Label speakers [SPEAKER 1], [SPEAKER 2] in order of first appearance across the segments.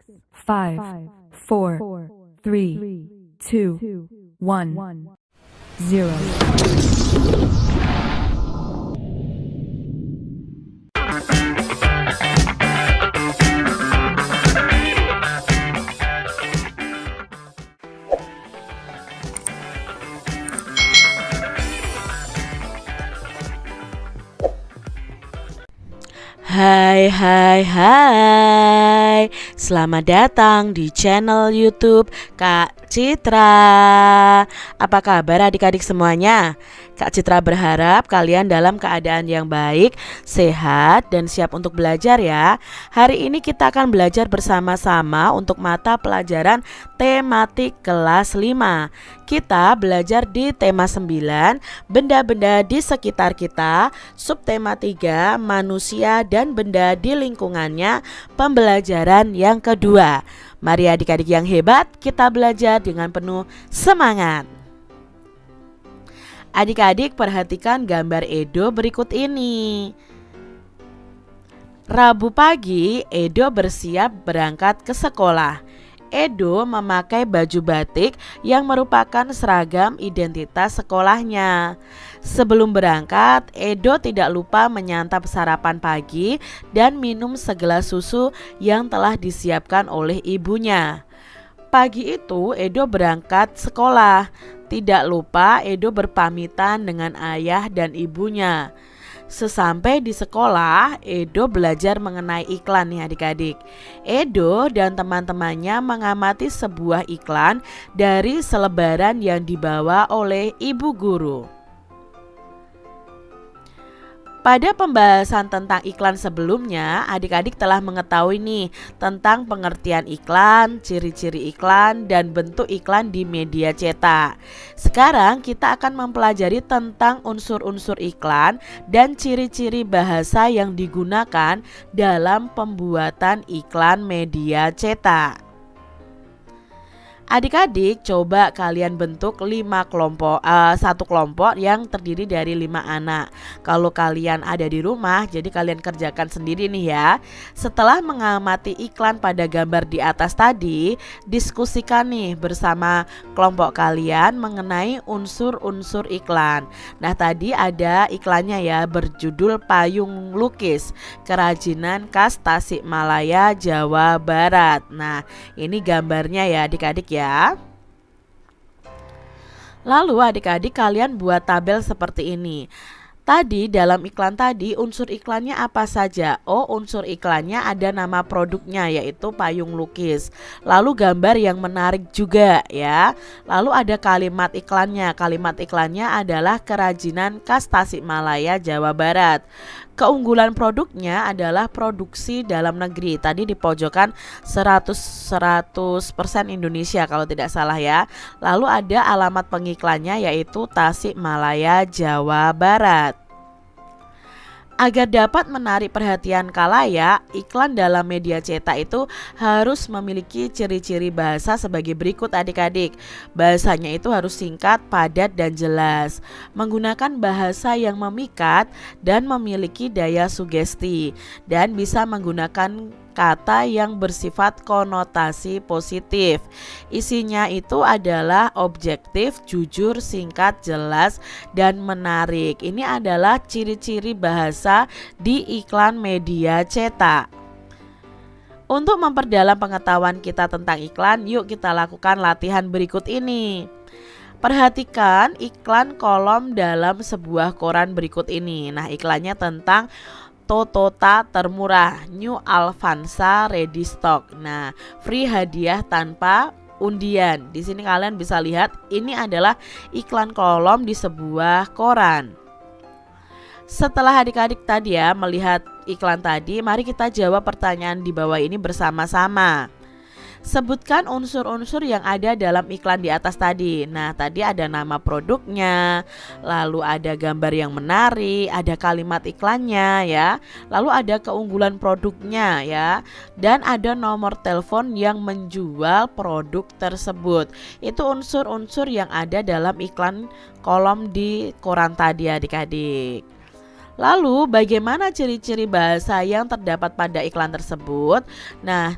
[SPEAKER 1] 5, 4, 3, 2, 1, 0.
[SPEAKER 2] Hai, selamat datang di channel YouTube Kak Citra. Apa kabar adik-adik semuanya? Kak Citra berharap kalian dalam keadaan yang baik, sehat, dan siap untuk belajar ya. Hari ini kita akan belajar bersama-sama untuk mata pelajaran tematik kelas 5. Kita belajar di tema 9, benda-benda di sekitar kita, subtema 3, manusia dan benda di lingkungannya, pembelajaran yang kedua. Mari adik-adik yang hebat, kita belajar dengan penuh semangat. Adik-adik perhatikan gambar Edo berikut ini. Rabu pagi, Edo bersiap berangkat ke sekolah. Edo memakai baju batik yang merupakan seragam identitas sekolahnya. Sebelum berangkat, Edo tidak lupa menyantap sarapan pagi dan minum segelas susu yang telah disiapkan oleh ibunya. Pagi itu Edo berangkat sekolah. Tidak lupa Edo berpamitan dengan ayah dan ibunya. Sesampai di sekolah, Edo belajar mengenai iklan nih adik-adik. Edo dan teman-temannya mengamati sebuah iklan dari selebaran yang dibawa oleh ibu guru. Pada pembahasan tentang iklan sebelumnya, adik-adik telah mengetahui nih tentang pengertian iklan, ciri-ciri iklan, dan bentuk iklan di media cetak. Sekarang kita akan mempelajari tentang unsur-unsur iklan dan ciri-ciri bahasa yang digunakan dalam pembuatan iklan media cetak. Adik-adik coba kalian bentuk satu kelompok yang terdiri dari 5 anak. Kalau kalian ada di rumah, jadi kalian kerjakan sendiri nih ya. Setelah mengamati iklan pada gambar di atas tadi, diskusikan nih bersama kelompok kalian mengenai unsur-unsur iklan. Nah tadi ada iklannya ya, berjudul Payung Lukis, kerajinan khas Tasikmalaya, Jawa Barat. Nah ini gambarnya ya adik-adik ya. Lalu adik-adik kalian buat tabel seperti ini. Tadi dalam iklan tadi unsur iklannya apa saja? Oh, unsur iklannya ada nama produknya yaitu payung lukis. Lalu gambar yang menarik juga ya. Lalu ada kalimat iklannya. Kalimat iklannya adalah kerajinan khas Tasikmalaya, Jawa Barat. Keunggulan produknya adalah produksi dalam negeri. Tadi di pojokan 100% Indonesia kalau tidak salah ya. Lalu ada alamat pengiklannya yaitu Tasikmalaya, Jawa Barat. Agar dapat menarik perhatian khalayak, iklan dalam media cetak itu harus memiliki ciri-ciri bahasa sebagai berikut adik-adik. Bahasanya itu harus singkat, padat, dan jelas. Menggunakan bahasa yang memikat dan memiliki daya sugesti. Dan bisa menggunakan kata yang bersifat konotasi positif. Isinya itu adalah objektif, jujur, singkat, jelas, dan menarik. Ini adalah ciri-ciri bahasa di iklan media cetak. Untuk memperdalam pengetahuan kita tentang iklan, yuk kita lakukan latihan berikut ini. Perhatikan iklan kolom dalam sebuah koran berikut ini. Nah, iklannya tentang Toyota termurah, New Avanza ready stock. Nah, free hadiah tanpa undian. Di sini kalian bisa lihat ini adalah iklan kolom di sebuah koran. Setelah adik-adik tadi ya melihat iklan tadi, mari kita jawab pertanyaan di bawah ini bersama-sama. Sebutkan unsur-unsur yang ada dalam iklan di atas tadi. Nah, tadi ada nama produknya, lalu ada gambar yang menarik, ada kalimat iklannya ya, lalu ada keunggulan produknya ya, dan ada nomor telepon yang menjual produk tersebut. Itu unsur-unsur yang ada dalam iklan kolom di koran tadi adik-adik. Lalu bagaimana ciri-ciri bahasa yang terdapat pada iklan tersebut? Nah,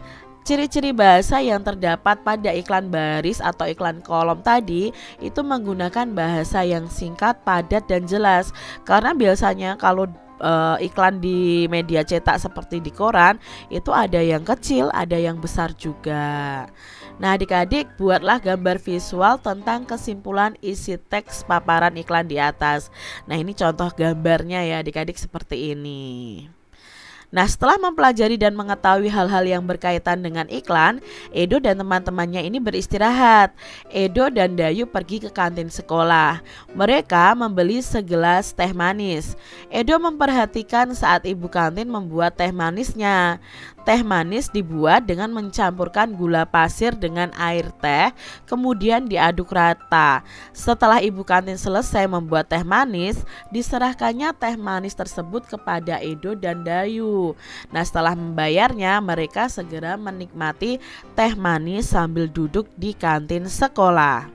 [SPEAKER 2] Ciri-ciri bahasa yang terdapat pada iklan baris atau iklan kolom tadi itu menggunakan bahasa yang singkat, padat, dan jelas. Karena biasanya kalau iklan di media cetak seperti di koran itu ada yang kecil, ada yang besar juga. Nah, adik-adik buatlah gambar visual tentang kesimpulan isi teks paparan iklan di atas. Nah, ini contoh gambarnya ya adik-adik seperti ini. Nah, setelah mempelajari dan mengetahui hal-hal yang berkaitan dengan iklan, Edo dan teman-temannya ini beristirahat. Edo dan Dayu pergi ke kantin sekolah. Mereka membeli segelas teh manis. Edo memperhatikan saat ibu kantin membuat teh manisnya. Teh manis dibuat dengan mencampurkan gula pasir dengan air teh, kemudian diaduk rata. Setelah ibu kantin selesai membuat teh manis, diserahkannya teh manis tersebut kepada Edo dan Dayu. Nah, setelah membayarnya, mereka segera menikmati teh manis sambil duduk di kantin sekolah.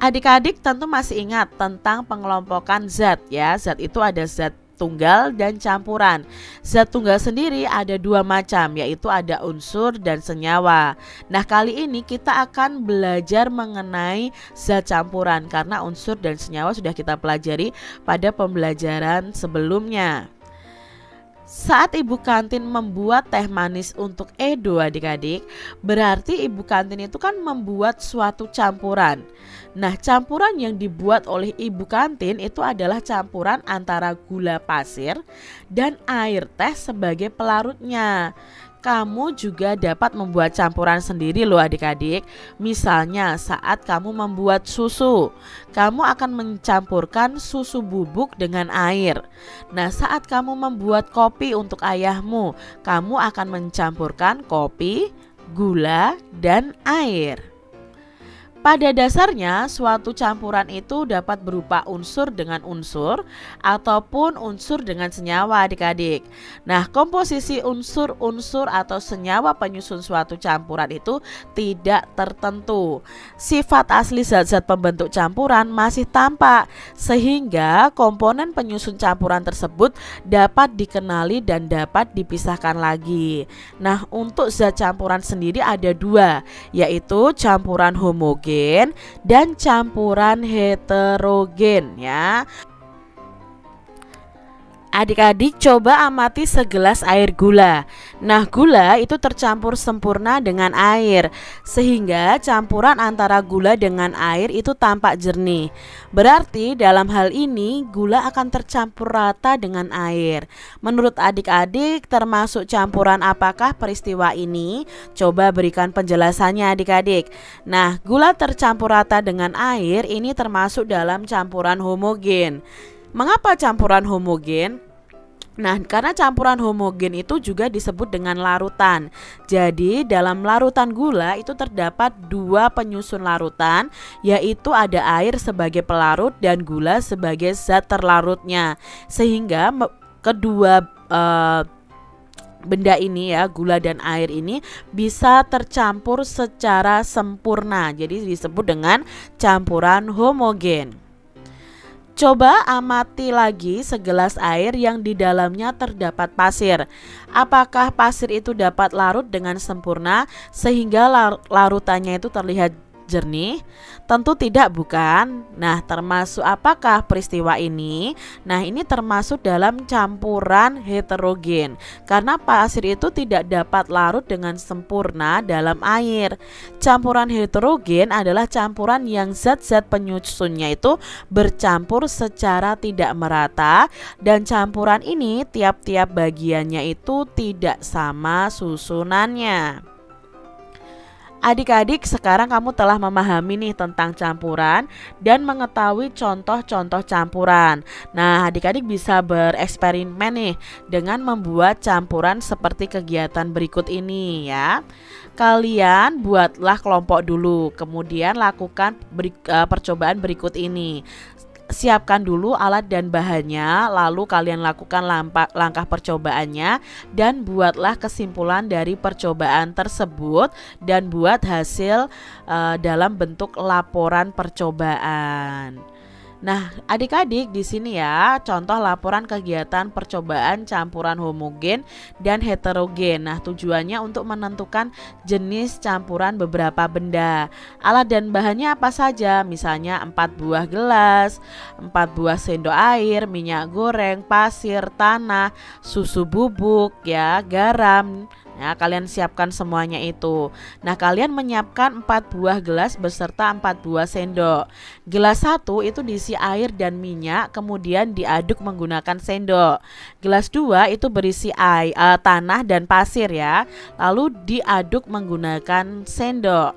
[SPEAKER 2] Adik-adik tentu masih ingat tentang pengelompokan zat ya. Zat itu ada zat tunggal dan campuran. Zat tunggal sendiri ada dua macam, yaitu ada unsur dan senyawa. Nah, kali ini kita akan belajar mengenai zat campuran karena unsur dan senyawa sudah kita pelajari pada pembelajaran sebelumnya. Saat ibu kantin membuat teh manis untuk Edo adik-adik, berarti ibu kantin itu kan membuat suatu campuran. Nah, campuran yang dibuat oleh ibu kantin itu adalah campuran antara gula pasir dan air teh sebagai pelarutnya. Kamu juga dapat membuat campuran sendiri loh adik-adik. Misalnya saat kamu membuat susu, kamu akan mencampurkan susu bubuk dengan air. Nah, saat kamu membuat kopi untuk ayahmu, kamu akan mencampurkan kopi, gula, dan air. Pada dasarnya suatu campuran itu dapat berupa unsur dengan unsur ataupun unsur dengan senyawa adik-adik. Nah, komposisi unsur-unsur atau senyawa penyusun suatu campuran itu tidak tertentu. Sifat asli zat-zat pembentuk campuran masih tampak sehingga komponen penyusun campuran tersebut dapat dikenali dan dapat dipisahkan lagi. Nah, untuk zat campuran sendiri ada dua, yaitu campuran homogen dan campuran heterogen ya. Adik-adik coba amati segelas air gula. Nah, gula itu tercampur sempurna dengan air sehingga campuran antara gula dengan air itu tampak jernih. Berarti dalam hal ini gula akan tercampur rata dengan air. Menurut adik-adik termasuk campuran apakah peristiwa ini? Coba berikan penjelasannya adik-adik. Nah, gula tercampur rata dengan air ini termasuk dalam campuran homogen. Mengapa campuran homogen? Nah, karena campuran homogen itu juga disebut dengan larutan. Jadi dalam larutan gula itu terdapat dua penyusun larutan, yaitu ada air sebagai pelarut dan gula sebagai zat terlarutnya. Sehingga kedua benda ini ya, gula dan air ini bisa tercampur secara sempurna. Jadi disebut dengan campuran homogen. Coba amati lagi segelas air yang di dalamnya terdapat pasir. Apakah pasir itu dapat larut dengan sempurna sehingga larutannya itu terlihat jernih? Tentu tidak, bukan? Nah, termasuk apakah peristiwa ini? Nah, ini termasuk dalam campuran heterogen karena pasir itu tidak dapat larut dengan sempurna dalam air. Campuran heterogen adalah campuran yang zat-zat penyusunnya itu bercampur secara tidak merata dan campuran ini tiap-tiap bagiannya itu tidak sama susunannya. Adik-adik, sekarang kamu telah memahami nih tentang campuran dan mengetahui contoh-contoh campuran. Nah, adik-adik bisa bereksperimen nih dengan membuat campuran seperti kegiatan berikut ini ya. Kalian buatlah kelompok dulu, kemudian lakukan percobaan berikut ini. Siapkan dulu alat dan bahannya, lalu kalian lakukan langkah percobaannya dan buatlah kesimpulan dari percobaan tersebut dan buat hasil dalam bentuk laporan percobaan. Nah, adik-adik di sini ya, contoh laporan kegiatan percobaan campuran homogen dan heterogen. Nah, tujuannya untuk menentukan jenis campuran beberapa benda. Alat dan bahannya apa saja? Misalnya 4 buah gelas, 4 buah sendok air, minyak goreng, pasir, tanah, susu bubuk, ya, garam. Ya, kalian siapkan semuanya itu. Nah, kalian menyiapkan 4 buah gelas beserta 4 buah sendok. Gelas 1 itu diisi air dan minyak, kemudian diaduk menggunakan sendok. Gelas 2 itu berisi air, tanah dan pasir ya, lalu diaduk menggunakan sendok.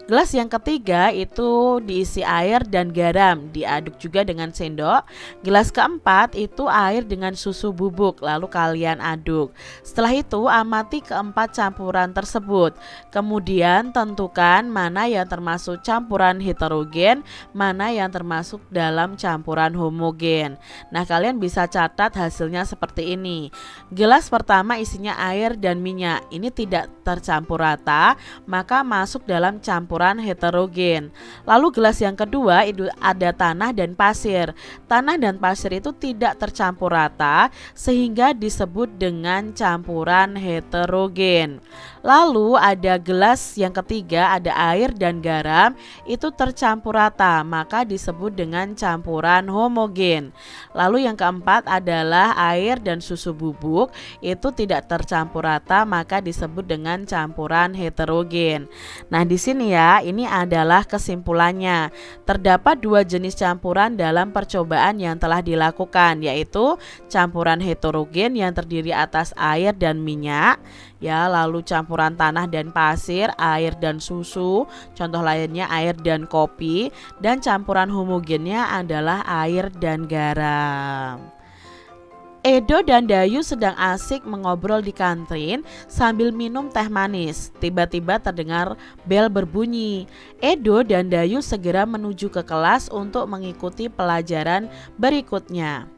[SPEAKER 2] Gelas yang ketiga itu diisi air dan garam, diaduk juga dengan sendok. Gelas keempat itu air dengan susu bubuk, lalu kalian aduk. Setelah itu amati keempat campuran tersebut. Kemudian tentukan mana yang termasuk campuran heterogen, mana yang termasuk dalam campuran homogen. Nah, kalian bisa catat hasilnya seperti ini. Gelas pertama isinya air dan minyak, ini tidak tercampur rata, maka masuk dalam campuran heterogen. Lalu gelas yang kedua itu ada tanah dan pasir. Tanah dan pasir itu tidak tercampur rata sehingga disebut dengan campuran heterogen. Lalu ada gelas yang ketiga ada air dan garam, itu tercampur rata, maka disebut dengan campuran homogen. Lalu yang keempat adalah air dan susu bubuk, itu tidak tercampur rata, maka disebut dengan campuran heterogen. Nah, di sini ya, ini adalah kesimpulannya. Terdapat 2 jenis campuran dalam percobaan yang telah dilakukan, yaitu campuran heterogen yang terdiri atas air dan minyak, ya, lalu campuran tanah dan pasir, air dan susu, contoh lainnya air dan kopi, dan campuran homogennya adalah air dan garam. Edo dan Dayu sedang asik mengobrol di kantin sambil minum teh manis. Tiba-tiba terdengar bel berbunyi. Edo dan Dayu segera menuju ke kelas untuk mengikuti pelajaran berikutnya.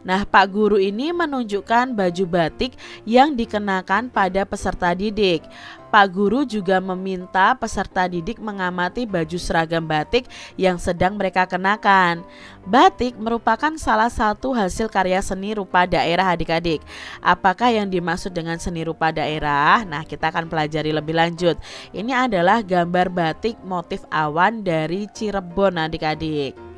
[SPEAKER 2] Nah, Pak Guru ini menunjukkan baju batik yang dikenakan pada peserta didik. Pak Guru juga meminta peserta didik mengamati baju seragam batik yang sedang mereka kenakan. Batik merupakan salah satu hasil karya seni rupa daerah adik-adik. Apakah yang dimaksud dengan seni rupa daerah? Nah, kita akan pelajari lebih lanjut. Ini adalah gambar batik motif awan dari Cirebon adik-adik.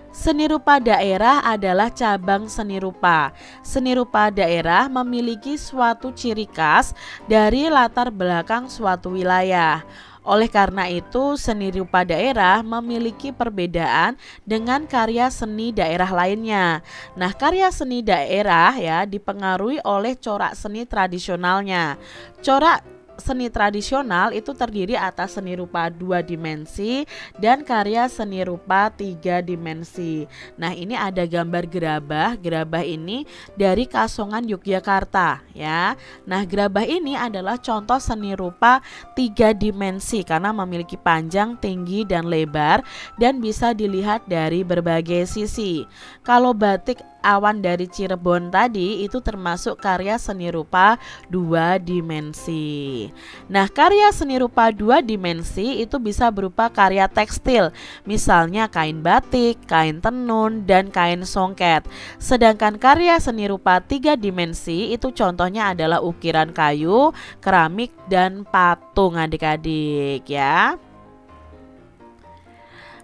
[SPEAKER 2] Seni rupa daerah adalah cabang seni rupa. Seni rupa daerah memiliki suatu ciri khas dari latar belakang suatu wilayah. Oleh karena itu, seni rupa daerah memiliki perbedaan dengan karya seni daerah lainnya. Nah, karya seni daerah ya dipengaruhi oleh corak seni tradisionalnya. Corak seni tradisional itu terdiri atas seni rupa 2 dimensi dan karya seni rupa 3 dimensi. Nah, ini ada gambar gerabah. Gerabah ini dari Kasongan Yogyakarta ya. Nah, gerabah ini adalah contoh seni rupa 3 dimensi karena memiliki panjang, tinggi, dan lebar dan bisa dilihat dari berbagai sisi. Kalau batik awan dari Cirebon tadi itu termasuk karya seni rupa 2 dimensi. Nah, karya seni rupa 2 dimensi itu bisa berupa karya tekstil, misalnya kain batik, kain tenun, dan kain songket. Sedangkan karya seni rupa 3 dimensi itu contohnya adalah ukiran kayu, keramik, dan patung adik-adik ya.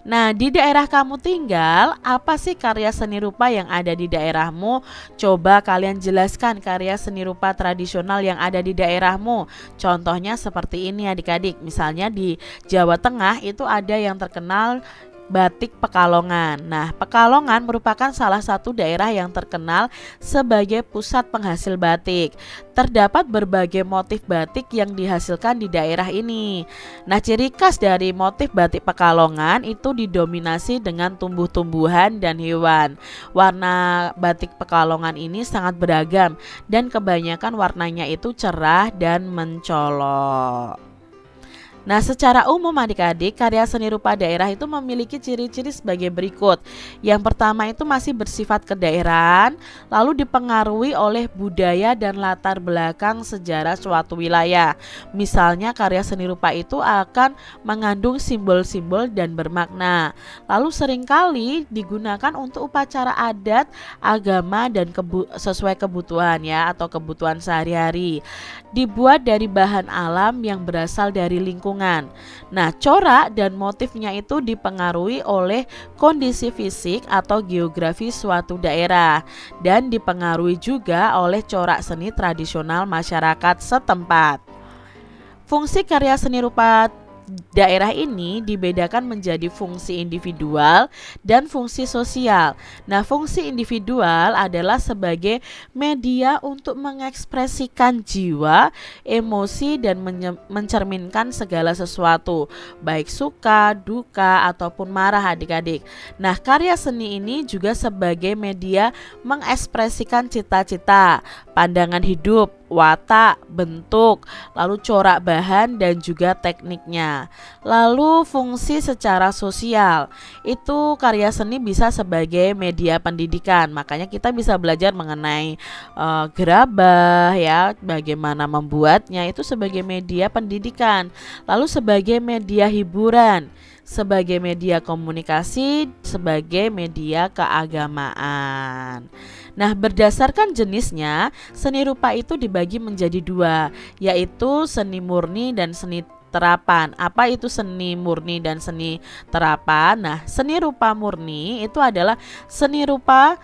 [SPEAKER 2] Nah, di daerah kamu tinggal, apa sih karya seni rupa yang ada di daerahmu? Coba kalian jelaskan karya seni rupa tradisional yang ada di daerahmu. Contohnya seperti ini adik-adik. Misalnya di Jawa Tengah itu ada yang terkenal batik Pekalongan. Nah, Pekalongan merupakan salah satu daerah yang terkenal sebagai pusat penghasil batik. Terdapat berbagai motif batik yang dihasilkan di daerah ini. Nah, ciri khas dari motif batik Pekalongan itu didominasi dengan tumbuh-tumbuhan dan hewan. Warna batik Pekalongan ini sangat beragam dan kebanyakan warnanya itu cerah dan mencolok. Nah, secara umum adik-adik, karya seni rupa daerah itu memiliki ciri-ciri sebagai berikut. Yang pertama itu masih bersifat kedaerahan, lalu dipengaruhi oleh budaya dan latar belakang sejarah suatu wilayah. Misalnya karya seni rupa itu akan mengandung simbol-simbol dan bermakna. Lalu seringkali digunakan untuk upacara adat, agama dan sesuai kebutuhan ya atau kebutuhan sehari-hari. Dibuat dari bahan alam yang berasal dari lingkungan. Nah, corak dan motifnya itu dipengaruhi oleh kondisi fisik atau geografi suatu daerah dan dipengaruhi juga oleh corak seni tradisional masyarakat setempat. Fungsi karya seni rupa daerah ini dibedakan menjadi fungsi individual dan fungsi sosial. Nah, fungsi individual adalah sebagai media untuk mengekspresikan jiwa, emosi dan mencerminkan segala sesuatu, baik suka, duka ataupun marah adik-adik. Nah, karya seni ini juga sebagai media mengekspresikan cita-cita, pandangan hidup, watak, bentuk, lalu corak bahan dan juga tekniknya. Lalu fungsi secara sosial, itu karya seni bisa sebagai media pendidikan. Makanya kita bisa belajar mengenai gerabah ya, bagaimana membuatnya itu sebagai media pendidikan. Lalu sebagai media hiburan, sebagai media komunikasi, sebagai media keagamaan. Nah, berdasarkan jenisnya, seni rupa itu dibagi menjadi dua, yaitu seni murni dan seni terapan. Apa itu seni murni dan seni terapan? Nah, seni rupa murni itu adalah seni rupa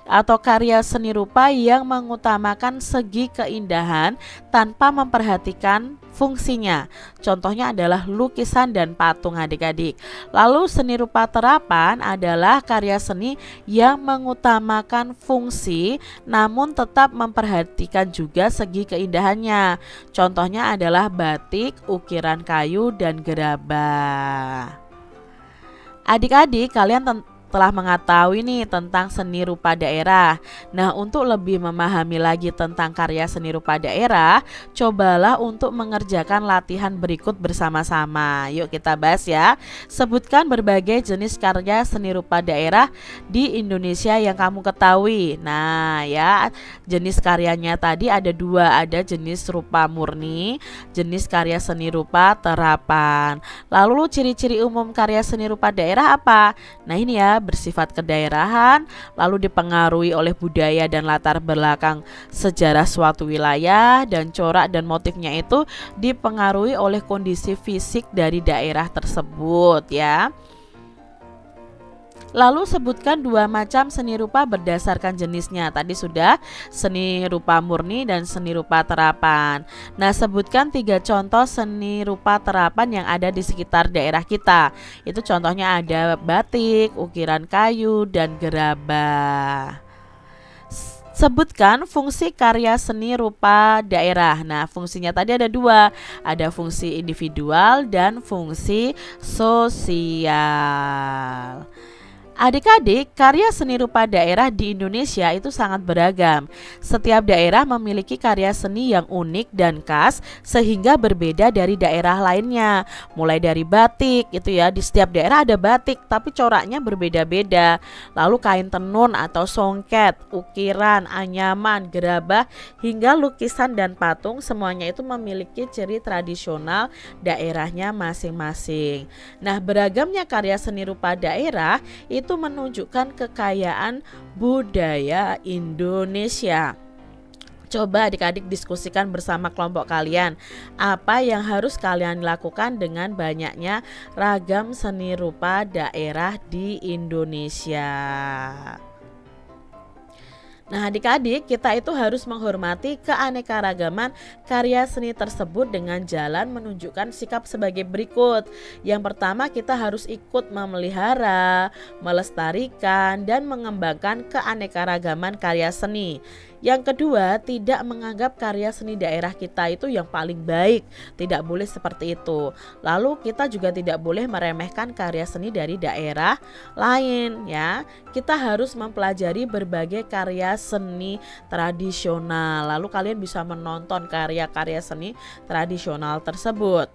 [SPEAKER 2] atau karya seni rupa yang mengutamakan segi keindahan tanpa memperhatikan fungsinya. Contohnya adalah lukisan dan patung adik-adik. Lalu seni rupa terapan adalah karya seni yang mengutamakan fungsi namun tetap memperhatikan juga segi keindahannya. Contohnya adalah batik, ukiran kayu dan gerabah. Adik-adik, kalian telah mengetahui nih tentang seni rupa daerah. Nah, untuk lebih memahami lagi tentang karya seni rupa daerah, cobalah untuk mengerjakan latihan berikut bersama-sama. Yuk kita bahas ya. Sebutkan berbagai jenis karya seni rupa daerah di Indonesia yang kamu ketahui. Nah ya, jenis karyanya tadi ada dua, ada jenis rupa murni, jenis karya seni rupa terapan. Lalu ciri-ciri umum karya seni rupa daerah apa? Nah ini ya, bersifat kedaerahan, lalu dipengaruhi oleh budaya dan latar belakang sejarah suatu wilayah, dan corak dan motifnya itu dipengaruhi oleh kondisi fisik dari daerah tersebut ya. Lalu sebutkan dua macam seni rupa berdasarkan jenisnya. Tadi sudah seni rupa murni dan seni rupa terapan. Nah, sebutkan 3 contoh seni rupa terapan yang ada di sekitar daerah kita. Itu contohnya ada batik, ukiran kayu, dan gerabah. Sebutkan fungsi karya seni rupa daerah. Nah, fungsinya tadi ada dua, ada fungsi individual dan fungsi sosial. Adik-adik, karya seni rupa daerah di Indonesia itu sangat beragam. Setiap daerah memiliki karya seni yang unik dan khas sehingga berbeda dari daerah lainnya. Mulai dari batik, itu ya, di setiap daerah ada batik tapi coraknya berbeda-beda. Lalu kain tenun atau songket, ukiran, anyaman, gerabah, hingga lukisan dan patung, semuanya itu memiliki ciri tradisional daerahnya masing-masing. Nah, beragamnya karya seni rupa daerah itu menunjukkan kekayaan budaya Indonesia. Coba adik-adik diskusikan bersama kelompok kalian, apa yang harus kalian lakukan dengan banyaknya ragam seni rupa daerah di Indonesia. Nah, adik-adik, kita itu harus menghormati keanekaragaman karya seni tersebut dengan jalan menunjukkan sikap sebagai berikut. Yang pertama, kita harus ikut memelihara, melestarikan, dan mengembangkan keanekaragaman karya seni. Yang kedua, tidak menganggap karya seni daerah kita itu yang paling baik. Tidak boleh seperti itu. Lalu kita juga tidak boleh meremehkan karya seni dari daerah lain ya. Kita harus mempelajari berbagai karya seni tradisional. Lalu kalian bisa menonton karya-karya seni tradisional tersebut.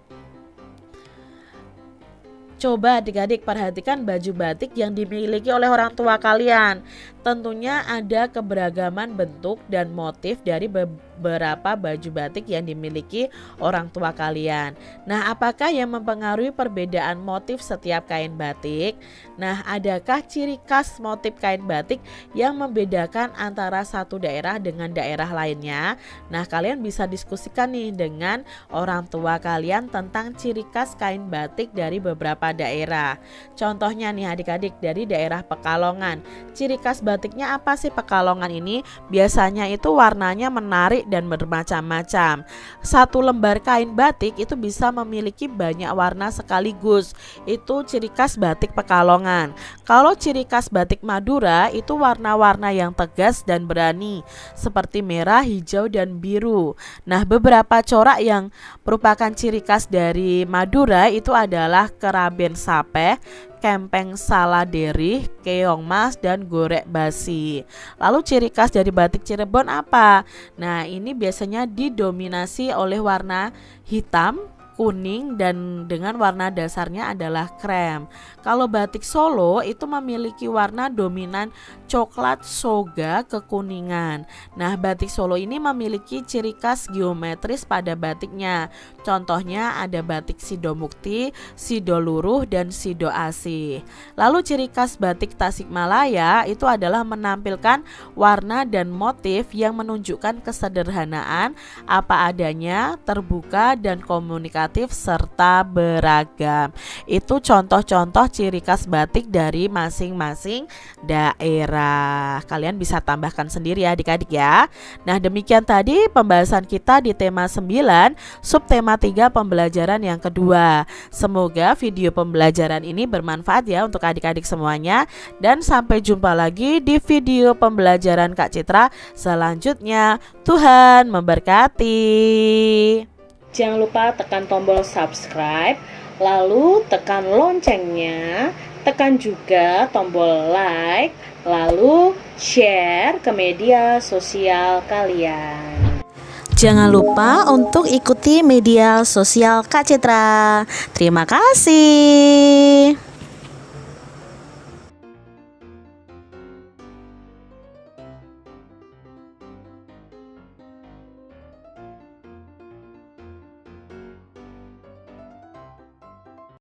[SPEAKER 2] Coba adik-adik perhatikan baju batik yang dimiliki oleh orang tua kalian. Tentunya ada keberagaman bentuk dan motif dari beberapa baju batik yang dimiliki orang tua kalian. Nah, apakah yang mempengaruhi perbedaan motif setiap kain batik? Nah, adakah ciri khas motif kain batik yang membedakan antara satu daerah dengan daerah lainnya? Nah, kalian bisa diskusikan nih dengan orang tua kalian tentang ciri khas kain batik dari beberapa daerah. Contohnya nih adik-adik, dari daerah Pekalongan. Ciri khas batiknya apa sih Pekalongan ini? Biasanya itu warnanya menarik dan bermacam-macam. Satu lembar kain batik itu bisa memiliki banyak warna sekaligus. Itu ciri khas batik Pekalongan. Kalau ciri khas batik Madura itu warna-warna yang tegas dan berani, seperti merah, hijau, dan biru. Nah, beberapa corak yang merupakan ciri khas dari Madura itu adalah keraben sapeh, kempeng saladerih, keong mas, dan gorek basi. Lalu ciri khas dari batik Cirebon apa? Nah, ini biasanya didominasi oleh warna hitam, kuning, dan dengan warna dasarnya adalah krem. Kalau batik Solo itu memiliki warna dominan coklat, soga, kekuningan. Nah, batik Solo ini memiliki ciri khas geometris pada batiknya. Contohnya ada batik Sidomukti, Sidoluruh, dan Sidoasih. Lalu ciri khas batik Tasikmalaya itu adalah menampilkan warna dan motif yang menunjukkan kesederhanaan, apa adanya, terbuka, dan komunikatif serta beragam. Itu contoh-contoh ciri khas batik dari masing-masing daerah. Kalian bisa tambahkan sendiri ya adik-adik ya. Nah, demikian tadi pembahasan kita di tema 9, subtema 3 pembelajaran yang kedua. Semoga video pembelajaran ini bermanfaat ya untuk adik-adik semuanya. Dan sampai jumpa lagi di video pembelajaran Kak Citra selanjutnya. Tuhan memberkati. Jangan lupa tekan tombol subscribe, lalu tekan loncengnya, tekan juga tombol like, lalu share ke media sosial kalian.
[SPEAKER 3] Jangan lupa untuk ikuti media sosial Kak Citra. Terima kasih.